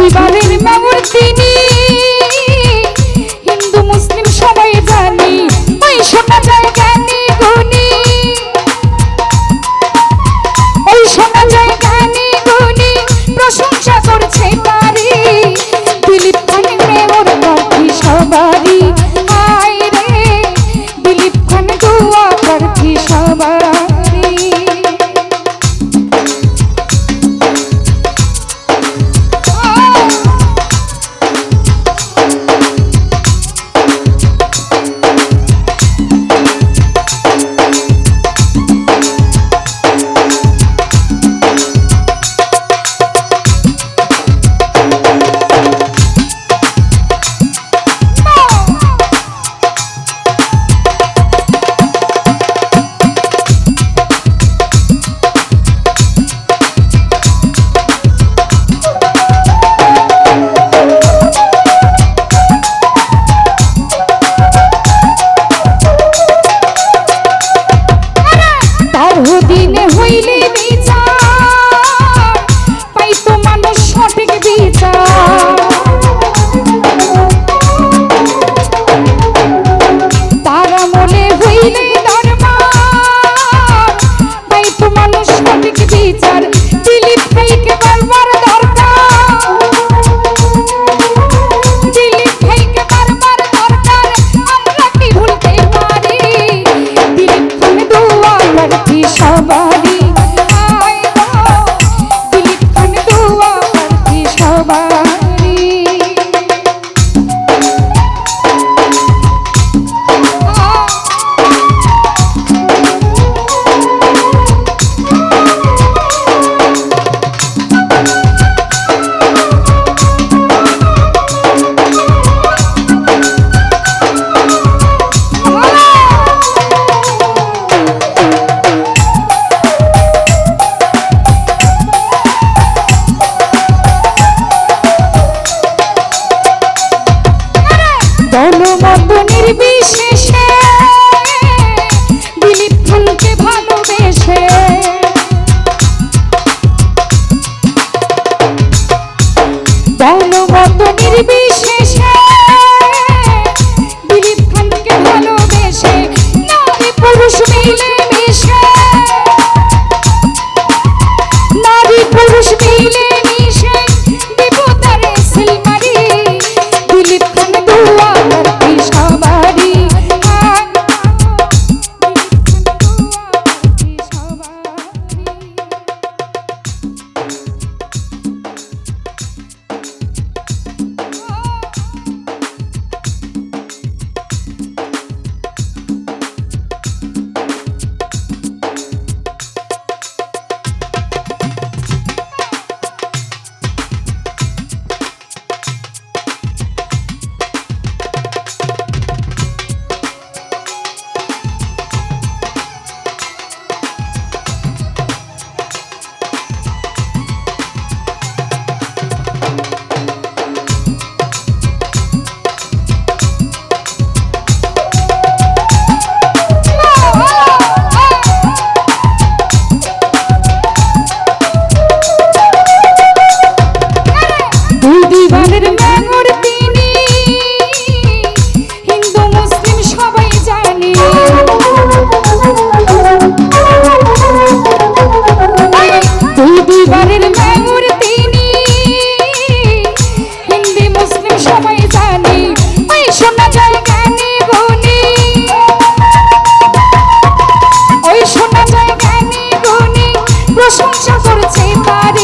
দুইবারের মাগুর তিনি, হিন্দু মুসলিম সবাই জানি, ওই শোনা যায় জ্ঞানী গুণী, ওই শোনা যায় জ্ঞানী গুণী, প্রশংসা করছে তারি। দিলীপ খান মেয়র প্রার্থী সবারই, হায় রে দিলীপ খান দুয়া প্রার্থী সবারই। দিনে হইলে বিচার পাইতো মানুষ সঠিক বিচার, তার আমলে হইলে দরবার পাইতো মানুষ সঠিক বিচার। দিলীপ ভাইকে বারবার দরকার, দিলীপ ভাইকে বারবার দরকার, আমরা কি ভুলতে পারি? দিলীপ খান দুয়া প্রার্থী সবারই, হায় গো দিলীপ খান দুয়া প্রার্থী সবারই। দলমত নির্বিশেষে দিলীপ খানকে ভালোবেসে, দলমত নির্বিশেষে দিলীপ খানকে ভালোবেসে, নারী পুরুষ মিলে মিশে, নারী পুরুষ মিলে মিশে দেবতারে সিলমারি। দিলীপ খান দুয়া প্রার্থী সবারই, দুইবারের মাগুর তিনি, হিন্দু মুসলিম সবাই জানি, দুইবারের মাগুর তিনি, হিন্দু মুসলিম সবাই জানি, ওই শোনা যায় জ্ঞানী গুণী, ওই শোনা যায় জ্ঞানী গুণী, প্রশংসা করছে তারি।